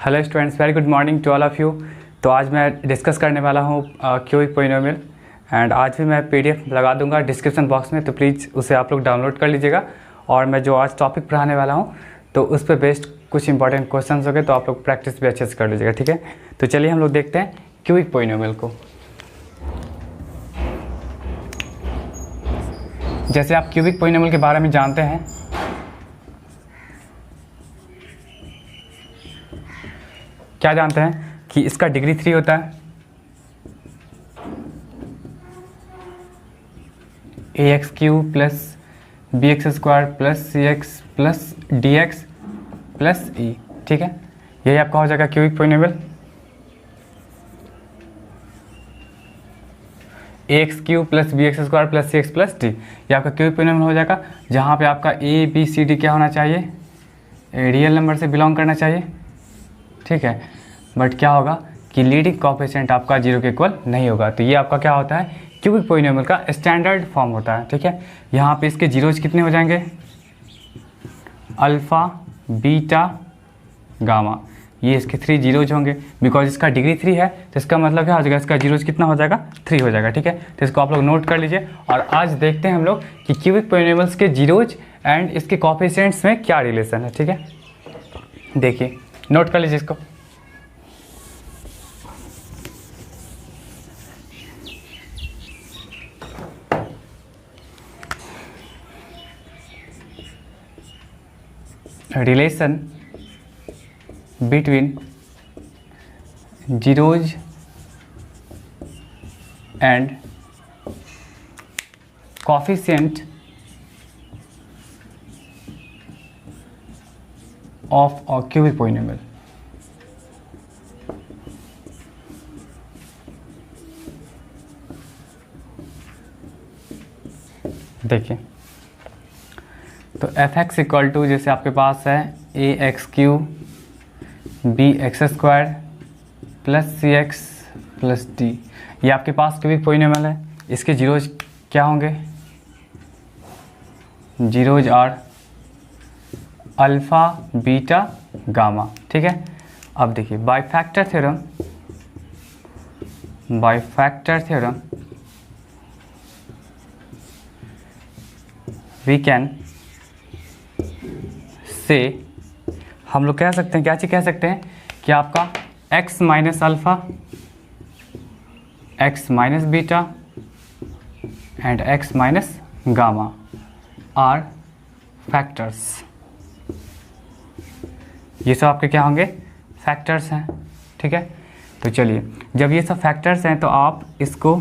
Hello students, very good morning to all of you. तो आज मैं डिस्कस करने वाला हूँ क्यूबिक पोलिनोमियल एंड आज भी मैं पीडीएफ लगा दूंगा डिस्क्रिप्शन बॉक्स में, तो प्लीज़ उसे आप लोग डाउनलोड कर लीजिएगा। और मैं जो आज टॉपिक पढ़ाने वाला हूँ तो उस पर बेस्ड कुछ इंपॉर्टेंट क्वेश्चंस हो गए, तो आप लोग प्रैक्टिस भी अच्छे से कर लीजिएगा, ठीक है। तो चलिए हम लोग देखते हैं क्यूबिक पोलिनोमियल को। जैसे आप क्यूबिक पोलिनोमियल के बारे में जानते हैं, क्या जानते हैं कि इसका डिग्री 3 होता है। ax cube plus bx square plus cx plus dx plus e, ठीक है। यही आपका हो जाएगा cubic polynomial. ax cube plus bx square plus cx plus d, ये आपका क्यूबिक पोलिनोमियल हो जाएगा, जहाँ पे आपका a b c d क्या होना चाहिए, रियल नंबर से बिलोंग करना चाहिए, ठीक है। बट क्या होगा कि लीडिंग कोएफिशिएंट आपका 0 के इक्वल नहीं होगा। तो ये आपका क्या होता है, क्यूबिक पोलिनोमियल का स्टैंडर्ड फॉर्म होता है, ठीक है। यहाँ पे इसके जीरोज कितने हो जाएंगे, अल्फ़ा बीटा गामा, ये इसके 3 जीरोज होंगे। बिकॉज इसका डिग्री 3 है तो इसका मतलब क्या हो जाएगा, इसका जीरोज कितना हो जाएगा, 3 हो जाएगा, ठीक है। तो इसको आप लोग नोट कर लीजिए। और आज देखते हैं हम लोग कि क्यूबिक पोलिनोमियल्स के जीरोज एंड इसके कोएफिशिएंट्स में क्या रिलेशन है, ठीक है। देखिए, नोट कर लीजिए इसको। relation between zeros and coefficient of a cubic polynomial। देखिए, तो एफ एक्स इक्वल टू जैसे आपके पास है A X cube B X square plus C X plus D, ये आपके पास क्यूबिक पोलिनोमियल है। इसके जीरोज क्या होंगे, zeros are alpha beta gamma, ठीक है। अब देखिए, by factor theorem we can say हम लोग कह सकते हैं, क्या चीज़ कह सकते हैं कि आपका x minus alpha, x minus beta and x minus gamma are factors. ये सब आपके क्या होंगे, फैक्टर्स हैं, ठीक है। तो चलिए, जब ये सब फैक्टर्स हैं तो आप इसको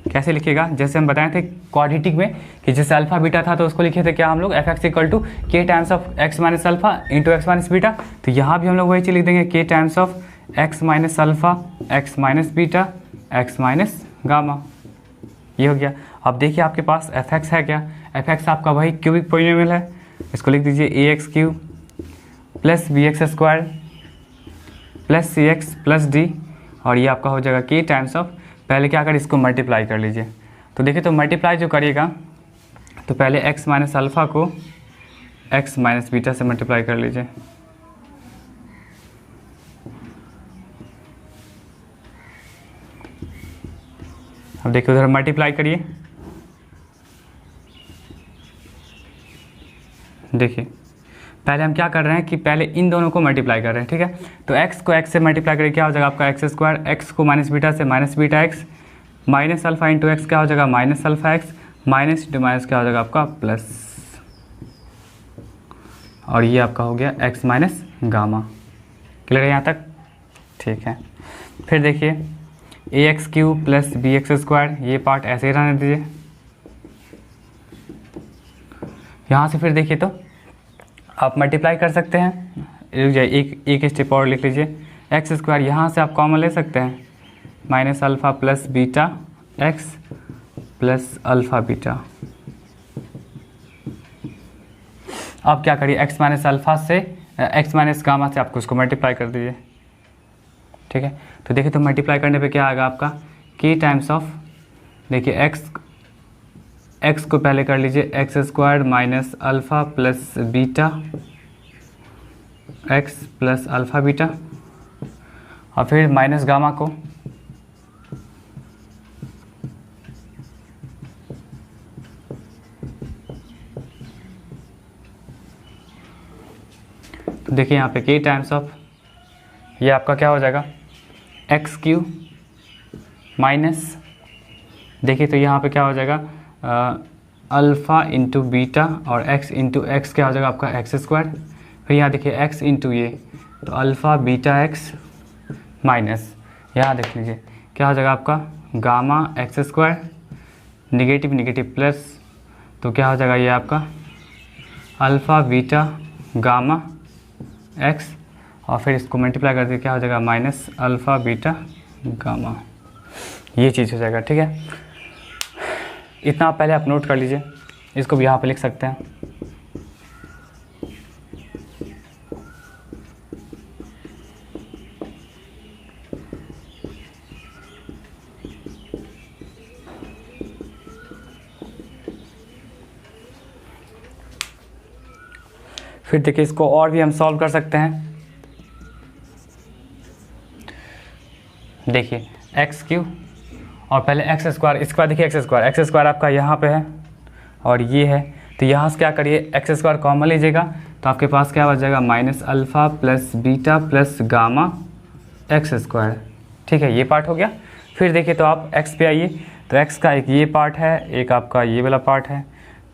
कैसे लिखिएगा, जैसे हम बताए थे क्वाड्रेटिक में कि जैसे अल्फा बीटा था तो उसको लिखे थे क्या हम लोग, F x equal to k times of x minus alpha into x minus beta. तो यहाँ भी हम लोग वही चीज़ लिख देंगे, के times of x minus alpha x minus beta x minus gamma. ये हो गया। अब देखिए आपके पास एफ एक्स है क्या, एफ एक्स आपका वही क्यूबिक पोलिनोमियल है, इसको लिख दीजिए A X cube plus B X square plus C X plus D, और ये आपका हो जाएगा के टाइम्स ऑफ, पहले क्या कर इसको मल्टीप्लाई कर लीजिए। तो देखिए, तो मल्टीप्लाई जो करिएगा तो पहले x माइनस अल्फ़ा को x माइनस बीटा से मल्टीप्लाई कर लीजिए। अब देखिए उधर मल्टीप्लाई करिए, देखिए पहले हम क्या कर रहे हैं कि पहले इन दोनों को मल्टीप्लाई कर रहे हैं, ठीक है। तो x को x से मल्टीप्लाई करें, क्या हो जाएगा आपका एक्स स्क्वायर, x को माइनस बीटा से minus beta x, minus alpha into x क्या हो जाएगा, minus alpha x, minus into minus क्या हो जाएगा आपका प्लस, और ये आपका हो गया x माइनस गामा। क्लियर है यहाँ तक, ठीक है। फिर देखिए A X cube plus B X square, ये पार्ट ऐसे ही रहने दीजिए। यहाँ से फिर देखिए तो आप मल्टीप्लाई कर सकते हैं, रुक जाइए, एक स्टेप और लिख लीजिए, एक्स स्क्वायर यहाँ से आप कॉमन ले सकते हैं, minus alpha plus beta x plus alpha beta. अब क्या करिए, एक्स माइनस अल्फ़ा से एक्स माइनस गामा से आपको उसको मल्टीप्लाई कर दीजिए, ठीक है। तो देखिए, तो मल्टीप्लाई करने पे क्या आएगा आपका, के टाइम्स ऑफ, देखिए एक्स को पहले कर लीजिए x square minus alpha plus beta x plus alpha beta और फिर माइनस गामा को तो देखिए यहाँ पे के टाइम्स ऑफ ये आपका क्या हो जाएगा एक्स क्यू माइनस, देखिए तो यहाँ पे क्या हो जाएगा अल्फ़ा इंटू बीटा और x इंटू एक्स क्या हो जाएगा आपका एक्स स्क्वायर। फिर यहाँ देखिए x इंटू ये तो अल्फ़ा बीटा एक्स माइनस यहाँ देख लीजिए क्या हो जाएगा आपका gamma x square negative negative plus तो क्या हो जाएगा ये आपका अल्फ़ा बीटा गामा एक्स और फिर इसको मल्टीप्लाई कर दिए क्या हो जाएगा माइनस अल्फ़ा बीटा गामा, ये चीज़ हो जाएगा। ठीक है, इतना पहले आप नोट कर लीजिए, इसको भी यहाँ पे लिख सकते हैं। फिर देखिए इसको और भी हम सॉल्व कर सकते हैं। देखिए एक्स क्यू और पहले एक्स स्क्वायर, इसके बाद देखिए एक्स स्क्वायर आपका यहाँ पे है और ये है तो यहाँ से क्या करिए एक्स स्क्वायर कॉमन लीजिएगा तो आपके पास क्या बच जाएगा minus alpha plus beta plus gamma x square. ठीक है, ये पार्ट हो गया। फिर देखिए तो आप एक्स पे आइए तो एक्स का एक ये पार्ट है एक आपका ये वाला पार्ट है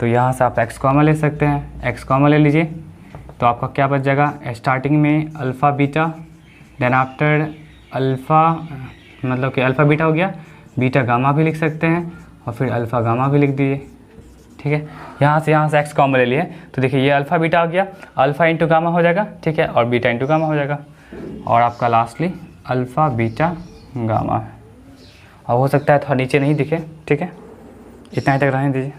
तो यहाँ से आप एक्स कॉमन ले सकते हैं, एक्स कॉमन ले लीजिए तो आपका क्या बच जाएगा स्टार्टिंग में alpha beta then after alpha मतलब कि अल्फ़ा बीटा हो गया, बीटा गामा भी लिख सकते हैं और फिर अल्फ़ा गामा भी लिख दीजिए। ठीक है, यहाँ से एक्स कॉमन ले लिए तो देखिए ये अल्फ़ा बीटा हो गया, अल्फ़ा इंटू गामा हो जाएगा। ठीक है, और बीटा इंटू गामा हो जाएगा और आपका लास्टली अल्फ़ा बीटा गामा है। और हो सकता है थोड़ा नीचे नहीं दिखे। ठीक है, इतना ही तक रहने दीजिए।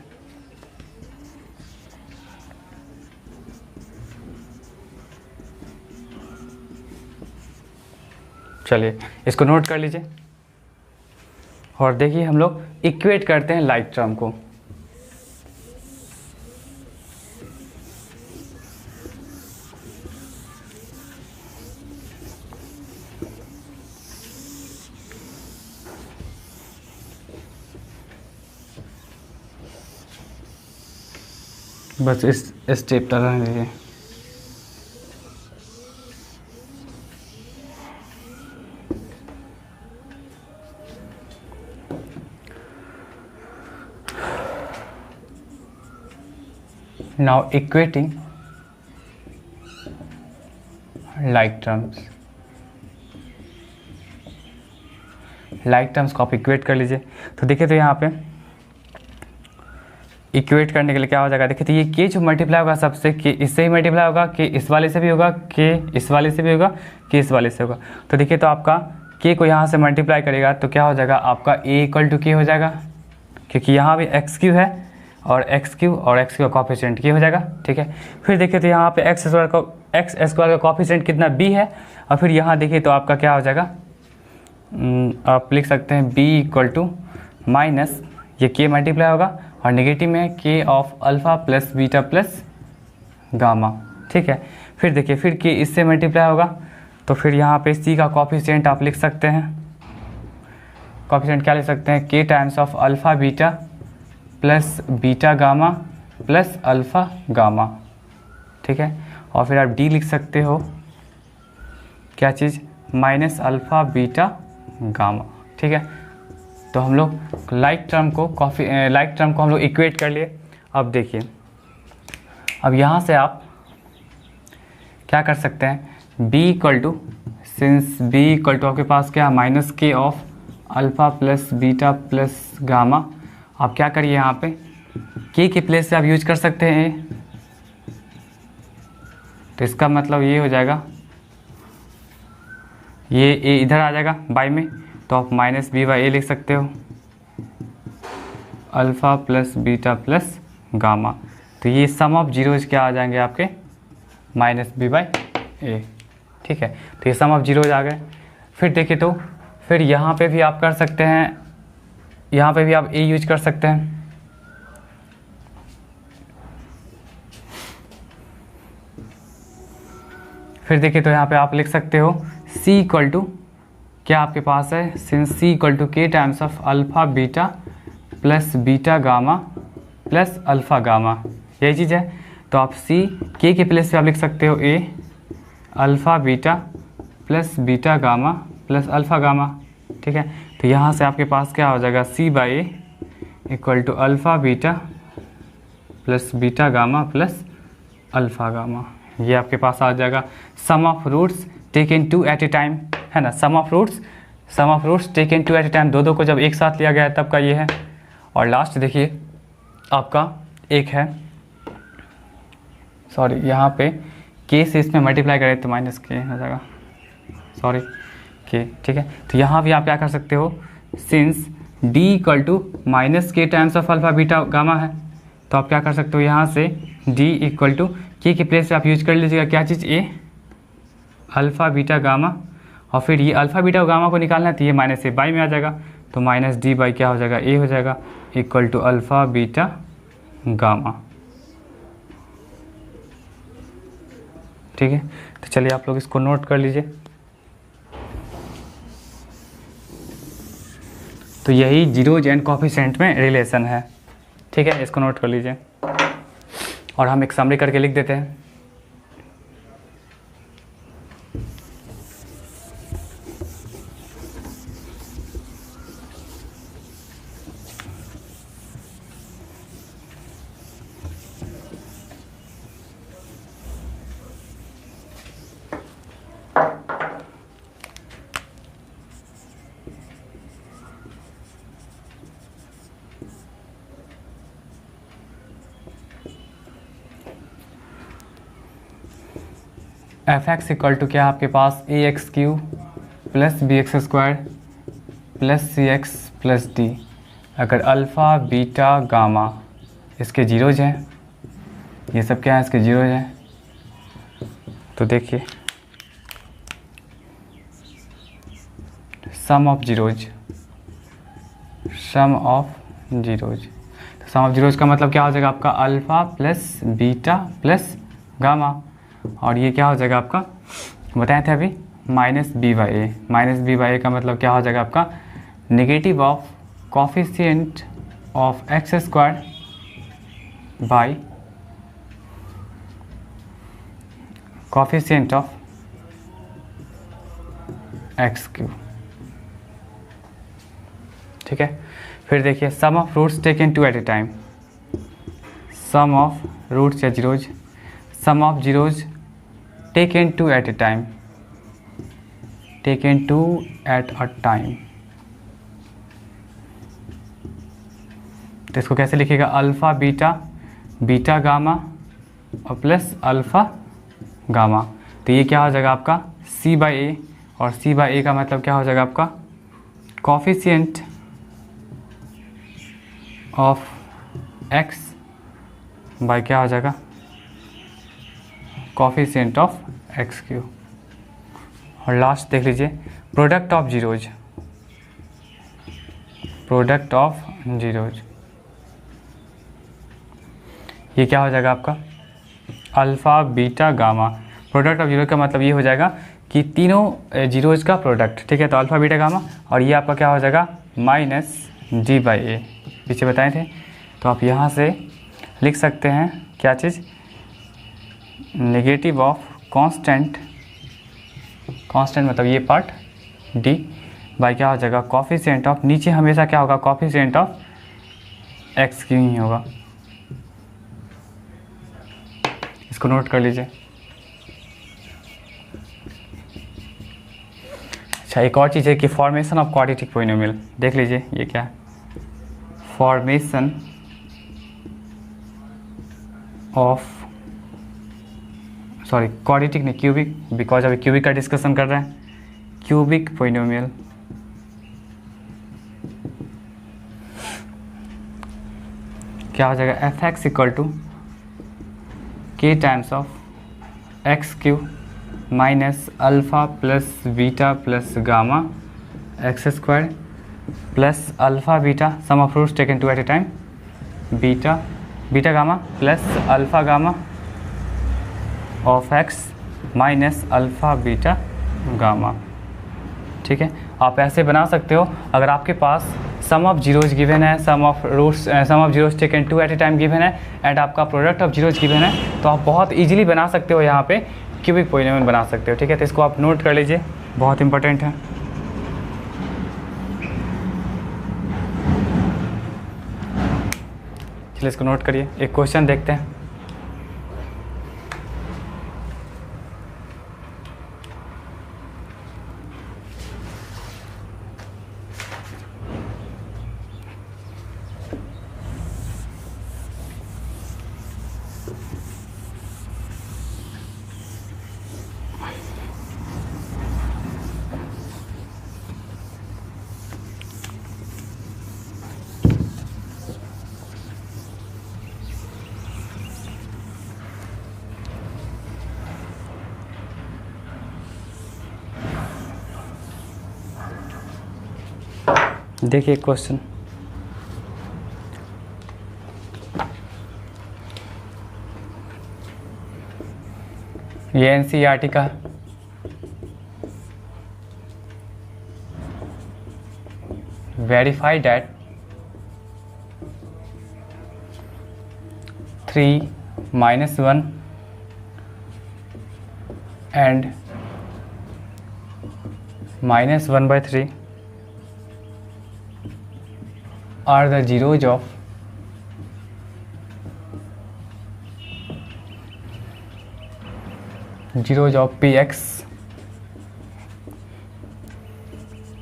चलिए इसको नोट कर लीजिए और देखिए हम लोग इक्वेट करते हैं लाइक टर्म को। बस इस स्टेप तक रहने दीजिए। Now equating like terms, like terms को आप इक्वेट कर लीजिए। तो देखिए तो यहाँ पे इक्वेट करने के लिए क्या हो जाएगा, देखिए तो ये के जो मल्टीप्लाई होगा सबसे के इससे ही मल्टीप्लाई होगा, के इस वाले से भी होगा, के इस वाले से भी होगा, के इस वाले से होगा। तो देखिए तो आपका के को यहाँ से मल्टीप्लाई करेगा तो क्या हो जाएगा आपका ए इक्वल टू के हो जाएगा क्योंकि यहाँ भी एक्स क्यू है और एक्स क्यू का कॉफिशिएंट के हो जाएगा। ठीक है, फिर देखिए तो यहाँ पे एक्स स्क्वायर का कॉफिशिएंट कितना बी है और फिर यहाँ देखिए तो आपका क्या हो जाएगा आप लिख सकते हैं बी इक्वल टू माइनस ये के मल्टीप्लाई होगा और नेगेटिव में के of alpha plus beta plus gamma. ठीक है, फिर देखिए फिर के इससे मल्टीप्लाई होगा तो फिर यहाँ पे सी का कॉफिशिएंट आप लिख सकते हैं, कॉफिशिएंट क्या लिख सकते हैं के times of alpha beta plus beta gamma plus alpha gamma. ठीक है, और फिर आप डी लिख सकते हो क्या चीज़ माइनस अल्फ़ा बीटा गामा। ठीक है, तो हम लोग लाइक टर्म को हम लोग इक्वेट कर लिए। अब देखिए अब यहाँ से आप क्या कर सकते हैं b equal to since b equal to आपके पास क्या minus k of alpha plus beta plus gamma. आप क्या करिए यहाँ पे के प्लेस से आप यूज कर सकते हैं a, तो इसका मतलब ये हो जाएगा ये a इधर आ जाएगा बाई में तो आप माइनस बी बाई ए लिख सकते हो alpha plus beta plus gamma. तो ये सम ऑफ जीरोज क्या आ जाएंगे आपके माइनस बी बाई ए। ठीक है, तो ये सम ऑफ जीरोज आ गए। फिर देखिए तो फिर यहाँ पे भी आप कर सकते हैं, यहाँ पे भी आप ए यूज कर सकते हैं। फिर देखिए तो यहाँ पे आप लिख सकते हो c इक्वल टू क्या आपके पास है, since c equal to k times of alpha beta plus beta gamma plus alpha gamma, यही चीज़ है। तो आप c k के प्लेस पे आप लिख सकते हो a alpha beta plus beta gamma plus alpha gamma, ठीक है। तो यहाँ से आपके पास क्या हो जाएगा, c by A equal to alpha beta plus beta gamma plus alpha gamma, ये आपके पास आ जाएगा। Sum of roots taken two at a time, है ना, sum of roots taken two at a time, दो को जब एक साथ लिया गया है तब का ये है। और लास्ट देखिए आपका एक है, सॉरी यहाँ पे के से इसमें मल्टीप्लाई करें तो माइनस के हो जाएगा, सॉरी के, ठीक है। तो यहाँ भी आप क्या कर सकते हो, since d equal to minus K times of alpha beta gamma है, तो आप क्या कर सकते हो यहाँ से d इक्वल टू के प्लेस पे आप यूज कर लीजिएगा क्या चीज़, a अल्फ़ा बीटा गामा, और फिर ये अल्फ़ा बीटा गामा को निकालना है तो ये माइनस ए बाई में आ जाएगा, तो माइनस डी बाई क्या हो जाएगा, a हो जाएगा equal to alpha beta gamma, ठीक है। तो चलिए आप लोग इसको नोट कर लीजिए। तो यही जीरोज एंड कोफिशिएंट में रिलेशन है, ठीक है, इसको नोट कर लीजिए। और हम एक समरी करके लिख देते हैं। एफ एक्स इक्वल टू क्या आपके पास A X cube plus B X square plus C X plus D, अगर अल्फ़ा बीटा गामा इसके जीरोज हैं, ये सब क्या है इसके जीरोज हैं, तो देखिए सम ऑफ जीरोज, तो सम ऑफ जीरोज का मतलब क्या हो जाएगा आपका, alpha plus beta plus gamma, और ये क्या हो जाएगा आपका, बताए थे अभी, माइनस बी बाई ए का मतलब क्या हो जाएगा आपका, negative of coefficient of x square by coefficient of x cube, ठीक है। फिर देखिए sum of roots taken two at a time, sum of roots या zeros, sum of zeros taken two at a time, taken two at a time, तो इसको कैसे लिखिएगा, alpha beta beta gamma और प्लस अल्फ़ा गामा, तो ये क्या हो जाएगा आपका c बाई ए, और c बाई ए का मतलब क्या हो जाएगा आपका, कोफिशिएंट ऑफ x बाई क्या हो जाएगा, कोफिशिएंट ऑफ एक्स क्यू। और लास्ट देख लीजिए प्रोडक्ट ऑफ जीरोज, ये क्या हो जाएगा आपका, alpha beta gamma, product of zero का मतलब ये हो जाएगा कि तीनों जीरोज का प्रोडक्ट, ठीक है। तो अल्फ़ा बीटा गामा, और ये आपका क्या हो जाएगा, माइनस डी बाई ए, पीछे बताए थे। तो आप यहाँ से लिख सकते हैं क्या चीज़, नेगेटिव ऑफ कांस्टेंट मतलब ये पार्ट डी बाई क्या हो जाएगा, कोफिशिएंट ऑफ, नीचे हमेशा क्या होगा, कोफिशिएंट ऑफ एक्स क्यू ही होगा, इसको नोट कर लीजिए। अच्छा एक और चीज़ है कि फॉर्मेशन ऑफ क्वाड्रेटिक पोलिनोमियल, देख लीजिए ये क्या है, फॉर्मेशन ऑफ, सॉरी क्वाड्रेटिक नहीं क्यूबिक, बिकॉज अभी क्यूबिक का डिस्कशन कर रहे हैं, क्यूबिक पोलिनोमियल, क्या हो जाएगा, f x equal to k times of x cube minus alpha plus beta plus gamma x square plus alpha beta, sum of roots taken two at a time, beta gamma plus alpha gamma of x minus alpha beta gamma. ठीक है, आप ऐसे बना सकते हो। अगर आपके पास सम ऑफ जीरोज गिवन है, sum of zeros taken 2 at a time given है एंड आपका प्रोडक्ट ऑफ जीरोज गिवन है, तो आप बहुत इजीली बना सकते हो, यहाँ पे क्यूबिक पॉलिनोमियल बना सकते हो। ठीक है, तो इसको आप नोट कर लीजिए, बहुत इंपॉर्टेंट है। चलिए इसको नोट करिए। एक क्वेश्चन देखते हैं। देखिए क्वेश्चन, ये एनसीईआरटी का है। Verify that 3 - 1 and -1/3 are the zeros of px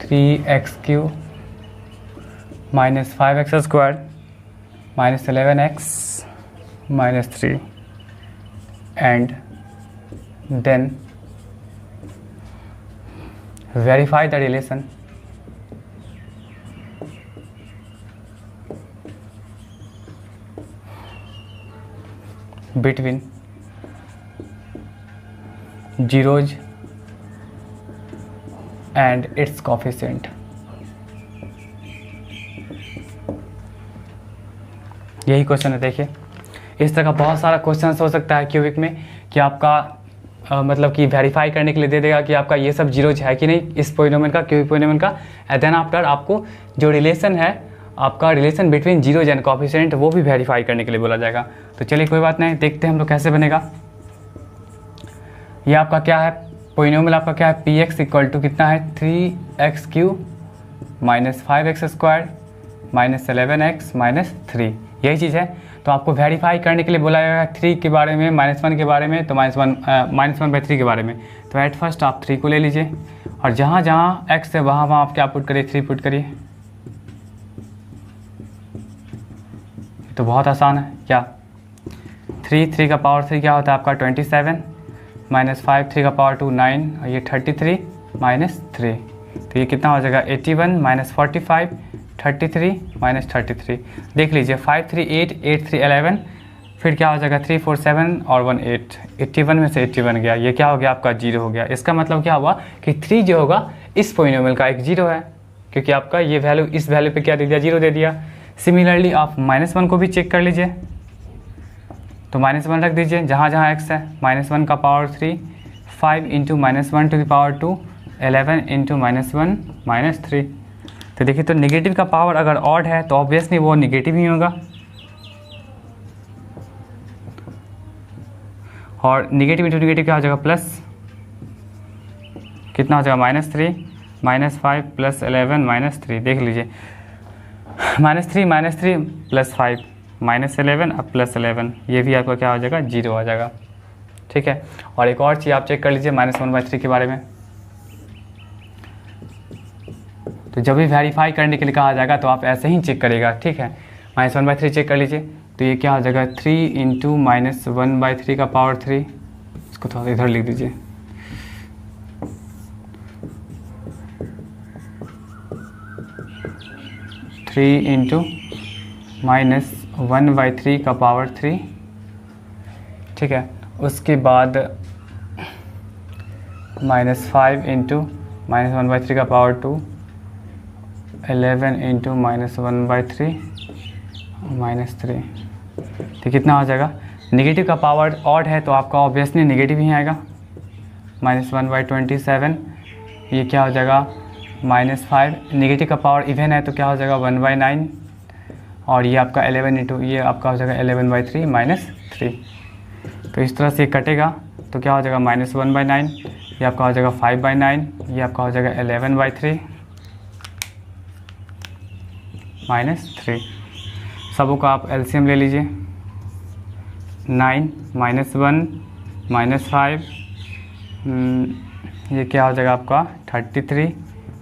3x³ - 5x² - 11x - 3 and then verify the relation between zeros and its coefficient। यही क्वेश्चन है। देखिए, इस तरह का बहुत सारा क्वेश्चन हो सकता है क्यूबिक में कि आपका मतलब कि वेरीफाई करने के लिए दे देगा कि आपका ये सब जीरोज है कि नहीं इस पॉलिनोमियल का, क्यूबिक पॉलिनोमियल का। एंड देन आफ्टर आपको जो रिलेशन है, आपका relation between zeros and coefficient, वो भी वेरीफाई करने के लिए बोला जाएगा। तो चलिए कोई बात नहीं, देखते हैं हम लोग कैसे बनेगा। ये आपका क्या है, पॉलिनोमियल आपका क्या है, px इक्वल टू कितना है 3x³ - 5x² - 11x - 3, यही चीज़ है। तो आपको वेरीफाई करने के लिए बोला जाएगा 3 के बारे में, -1 के बारे में, तो -1/3 के बारे में। तो एट फर्स्ट आप 3 को ले लीजिए और जहाँ जहाँ x है वहाँ वहाँ आप क्या पुट करिए, 3 पुट करिए। तो बहुत आसान है क्या, 3 का पावर 3 क्या होता है आपका 27 -5 3 का पावर 2 9 और ये 33 - 3, तो ये कितना हो जाएगा 81 - 45 33 - 33। देख लीजिए 5 3 8 8 3 11, फिर क्या हो जाएगा 3 4 7 और 1 8, 81 में से 81 गया, ये क्या हो गया आपका 0 हो गया। इसका मतलब क्या हुआ कि 3 जो होगा इस पॉलिनोमियल का एक 0 है, क्योंकि आपका ये वैल्यू इस वैल्यू पे क्या दे दिया, 0 दे दिया। सिमिलरली आप -1 को भी चेक कर लीजिए, तो -1 रख दीजिए जहाँ जहाँ x है, -1 का पावर 3 5 × -1 टू द पावर 2 11 × -1 - 3। तो देखिए, तो नेगेटिव का पावर अगर ऑड है तो ऑब्वियसली वो नेगेटिव ही होगा, और नेगेटिव इंटू नेगेटिव क्या हो जाएगा प्लस, कितना हो जाएगा -3 -5 + 11 - 3। देख लीजिए -3 + 5 -11 अब +11, ये भी आपका क्या हो जाएगा 0 आ जाएगा। ठीक है, और एक और चीज़ आप चेक कर लीजिए -1/3 के बारे में। तो जब भी वेरीफाई करने के लिए कहा जाएगा तो आप ऐसे ही चेक करेगा। ठीक है, -1/3 चेक कर लीजिए, तो ये क्या हो जाएगा 3 × -1/3 का पावर 3, इसको थोड़ा इधर लिख दीजिए, -1/3 का पावर 3। ठीक है, उसके बाद -5 × -1/3 का पावर 2 11 × -1/3 -3, तो कितना हो जाएगा, नेगेटिव का पावर ऑड है तो आपका ऑब्वियसली नेगेटिव ही आएगा। -1/27, ये क्या हो जाएगा -5, नेगेटिव का पावर इवन है तो क्या हो जाएगा 1/9, और ये आपका 11 इंटू ये आपका हो जाएगा 11/3 -3। तो इस तरह से कटेगा तो क्या हो जाएगा -1/9, ये आपका हो जाएगा 5/9, ये आपका हो जाएगा 11/3 -3। सबों का आप एलसीएम ले लीजिए, 9 -1 -5, ये क्या हो जाएगा आपका 33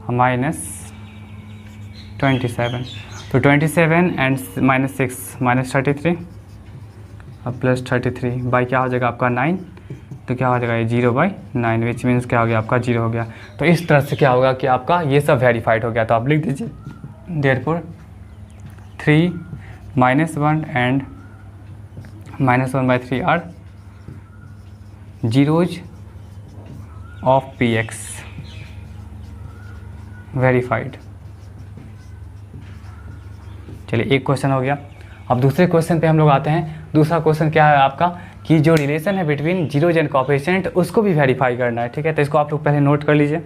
-27। तो 27 एंड -6 -33 और +33 बाई क्या हो जाएगा आपका 9, तो क्या हो जाएगा ये 0/9, विच मीन्स क्या हो गया आपका 0 हो गया। तो इस तरह से क्या होगा कि आपका ये सब वेरीफाइड हो गया। तो आप लिख दीजिए therefore 3 -1 and -1/3 are zeros of px verified. चलिए एक क्वेश्चन हो गया। अब दूसरे क्वेश्चन पे हम लोग आते हैं। दूसरा क्वेश्चन क्या है आपका कि जो रिलेशन है बिटवीन जीरोज एंड कोएफिशिएंट उसको भी वेरीफाई करना है, ठीक है। तो इसको आप लोग पहले नोट कर लीजिए।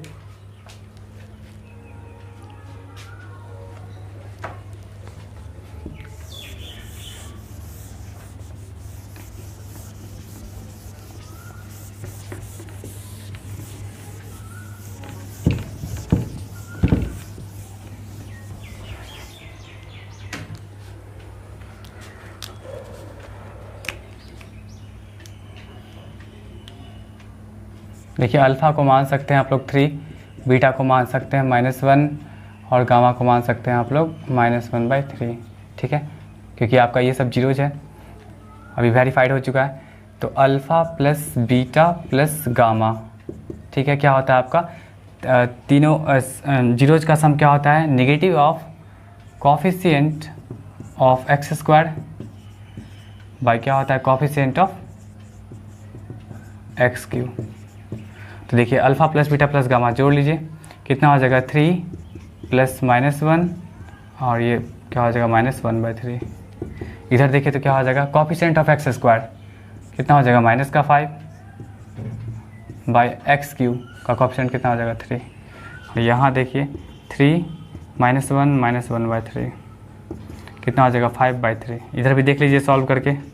देखिए अल्फ़ा को मान सकते हैं आप लोग 3, बीटा को मान सकते हैं -1 और गामा को मान सकते हैं आप लोग -1/3, ठीक है, क्योंकि आपका ये सब जीरोज है, अभी वेरीफाइड हो चुका है। तो alpha plus beta plus gamma, ठीक है, क्या होता है आपका तीनों जीरोज का सम क्या होता है negative of coefficient of x² by क्या होता है कोएफिशिएंट ऑफ x³। तो देखिए alpha plus beta plus gamma जोड़ लीजिए, कितना हो जाएगा 3 प्लस -1 और ये क्या हो जाएगा -1/3। इधर देखिए तो क्या हो जाएगा कोएफिशिएंट ऑफ x² कितना हो जाएगा -5 बाई x³ का कोएफिशिएंट कितना हो जाएगा 3। और यहाँ देखिए 3 -1 -1/3 कितना हो जाएगा 5/3। इधर भी देख लीजिए सॉल्व करके,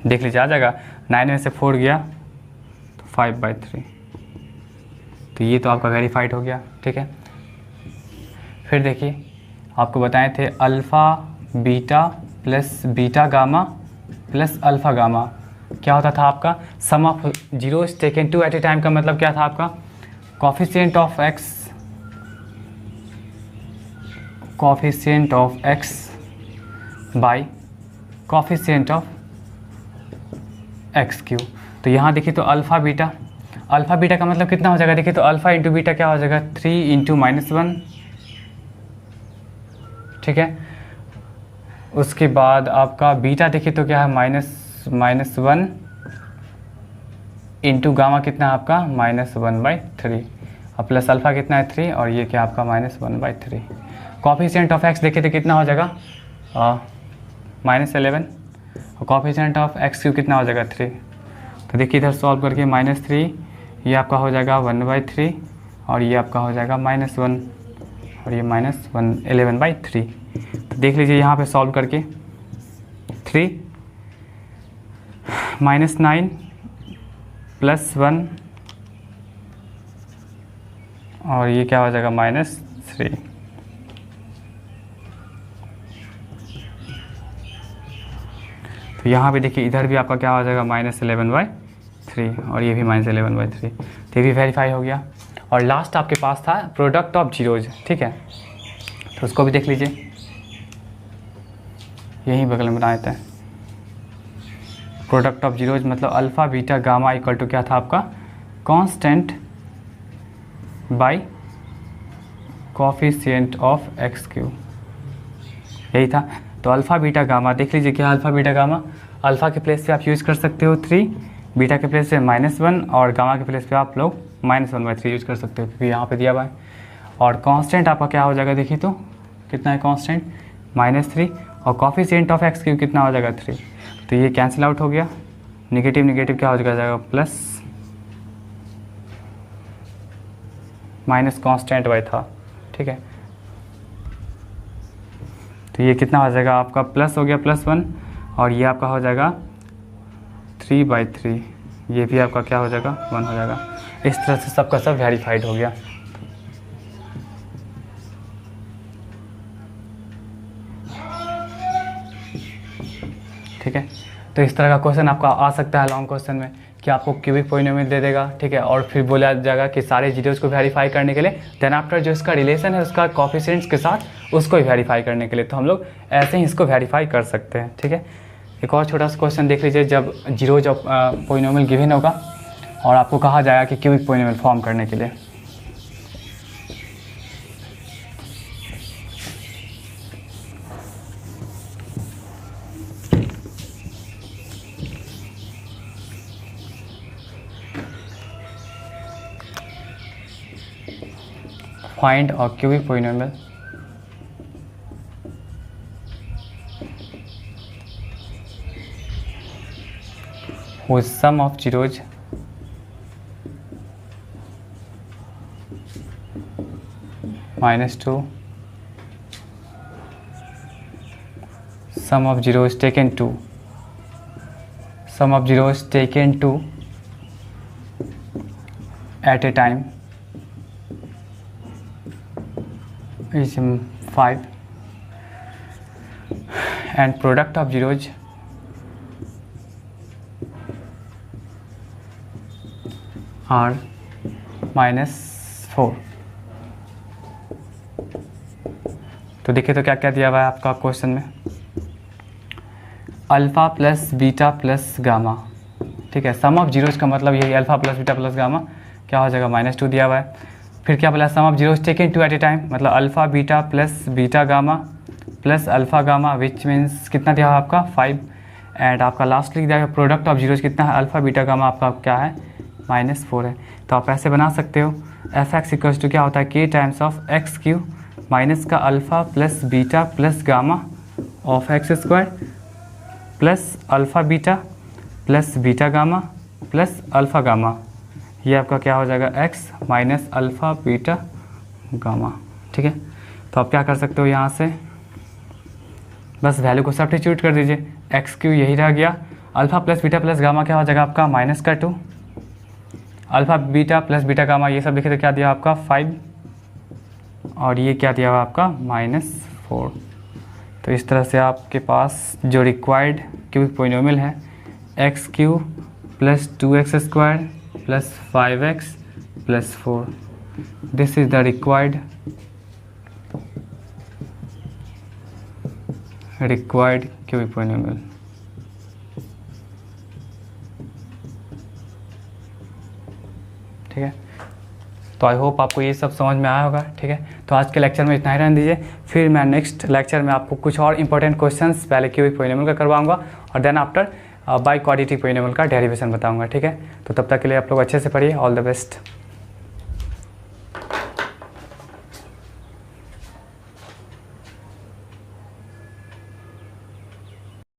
देख लीजिए आ जाएगा 9 में से 4 गया तो 5/3। तो ये तो आपका वेरीफाइड हो गया, ठीक है। फिर देखिए आपको बताए थे alpha beta plus beta gamma plus alpha gamma क्या होता था आपका sum of zeros taken two at a time. का मतलब क्या था आपका coefficient of x by coefficient of x³। तो यहाँ देखिए तो अल्फ़ा बीटा का मतलब कितना हो जाएगा, देखिए तो अल्फ़ा इंटू बीटा क्या हो जाएगा 3 इंटू -1, ठीक है। उसके बाद आपका बीटा देखिए तो क्या है -1 इंटू गामा कितना है आपका -1/3 और प्लस अल्फ़ा कितना है 3 और ये क्या आपका -1/3। कोएफिशिएंट ऑफ x देखिए तो कितना हो जाएगा -11 और कोएफिशिएंट ऑफ x³ कितना हो जाएगा 3। तो देखिए इधर सॉल्व करके -3 ये आपका हो जाएगा 1/3 और ये आपका हो जाएगा -1 और ये -11/3। तो देख लीजिए यहाँ पे सॉल्व करके 3 -9 + 1 और ये क्या हो जाएगा -3। तो यहाँ पे देखिए इधर भी आपका क्या हो जाएगा -11/3 और ये भी -11/3। तो ये भी वेरीफाई हो गया। और लास्ट आपके पास था प्रोडक्ट ऑफ जीरोज, ठीक है, तो उसको भी देख लीजिए, यहीं बगल में बना देते हैं। प्रोडक्ट ऑफ जीरोज मतलब alpha beta gamma equal to क्या था आपका constant bye coefficient of x³, यही था। तो अल्फ़ा बीटा गामा देख लीजिए क्या अल्फ़ा बीटा गामा, अल्फ़ा के प्लेस पे आप यूज़ कर सकते हो 3, बीटा के प्लेस पे -1 और गामा के प्लेस पे आप लोग -1/3 यूज़ कर सकते हो क्योंकि यहाँ पे दिया हुआ है। और कांस्टेंट आपका क्या हो जाएगा देखिए तो कितना है कांस्टेंट -3 और कोफिशिएंट ऑफ एक्स क्यूब कितना हो जाएगा 3, तो ये कैंसिल आउट हो गया, नेगेटिव नेगेटिव क्या हो जाएगा प्लस माइनस कांस्टेंट वाई था, ठीक है। तो ये कितना हो जाएगा आपका प्लस हो गया +1 और ये आपका हो जाएगा 3/3, ये भी आपका क्या हो जाएगा 1 हो जाएगा। इस तरह से सबका सब वेरीफाइड हो गया। ठीक है, तो इस तरह का क्वेश्चन आपका आ सकता है लॉन्ग क्वेश्चन में कि आपको क्यूबिक पॉलिनोमियल दे देगा, ठीक है, और फिर बोला जाएगा कि सारे जीरोज को वेरीफाई करने के लिए देन आफ्टर जो इसका रिलेशन है उसका कोफिशिएंट्स के साथ उसको ही वेरीफाई करने के लिए, तो हम लोग ऐसे ही इसको वेरीफाई कर सकते हैं। ठीक है, एक और छोटा सा क्वेश्चन देख लीजिए, जब जीरोज ऑफ पॉलिनोमियल गिवन होगा और आपको कहा जाएगा कि क्यूबिक पॉलिनोमियल फॉर्म करने के लिए, find a cubic polynomial whose sum of zeros -2, sum of zeros taken 2, sum of zeros taken 2 at a time is 5 and product of zeros are -4। तो देखिए तो क्या क्या दिया हुआ है आपका क्वेश्चन में, alpha plus beta plus gamma, ठीक है, सम ऑफ जीरोज का मतलब यही alpha plus beta plus gamma क्या हो जाएगा -2 दिया हुआ है। फिर क्या बोला, sum of zeros taken 2 at a time, मतलब alpha beta plus beta gamma plus alpha gamma which means कितना दिया हुआ आपका 5 एंड आपका लास्ट लिख दिया है प्रोडक्ट ऑफ जीरोज कितना है, अल्फ़ा बीटा गामा आपका क्या है -4 है। तो आप ऐसे बना सकते हो एफ एक्स इक्वल्स टू क्या होता है k times of x cube minus का alpha plus beta plus gamma of x square plus alpha beta plus beta gamma plus alpha gamma, ये आपका क्या हो जाएगा x minus alpha beta gamma. ठीक है, तो आप क्या कर सकते हो यहाँ से बस वैल्यू को सब्स्टिट्यूट कर दीजिए, एक्स क्यू यही रह गया, alpha plus beta plus gamma क्या हो जाएगा आपका -2, alpha beta plus beta gamma ये सब लिखे तो क्या दिया आपका 5 और ये क्या दिया हुआ आपका -4। तो इस तरह से आपके पास जो रिक्वायर्ड क्यूबिक पॉलिनोमियल है x cube plus 2x square plus 5x plus 4, this is the required cubic polynomial. ठीक है, तो आई होप आपको ये सब समझ में आया होगा। ठीक है, तो आज के लेक्चर में इतना ही रहने दीजिए, फिर मैं नेक्स्ट लेक्चर में आपको कुछ और इंपॉर्टेंट क्वेश्चंस पहले क्यूबिक पॉलिनोमियल का करवाऊंगा और then after by quadratic polynomial का डेरिवेशन बताऊंगा। ठीक है, तो तब तक के लिए आप लोग अच्छे से पढ़िए, ऑल द बेस्ट।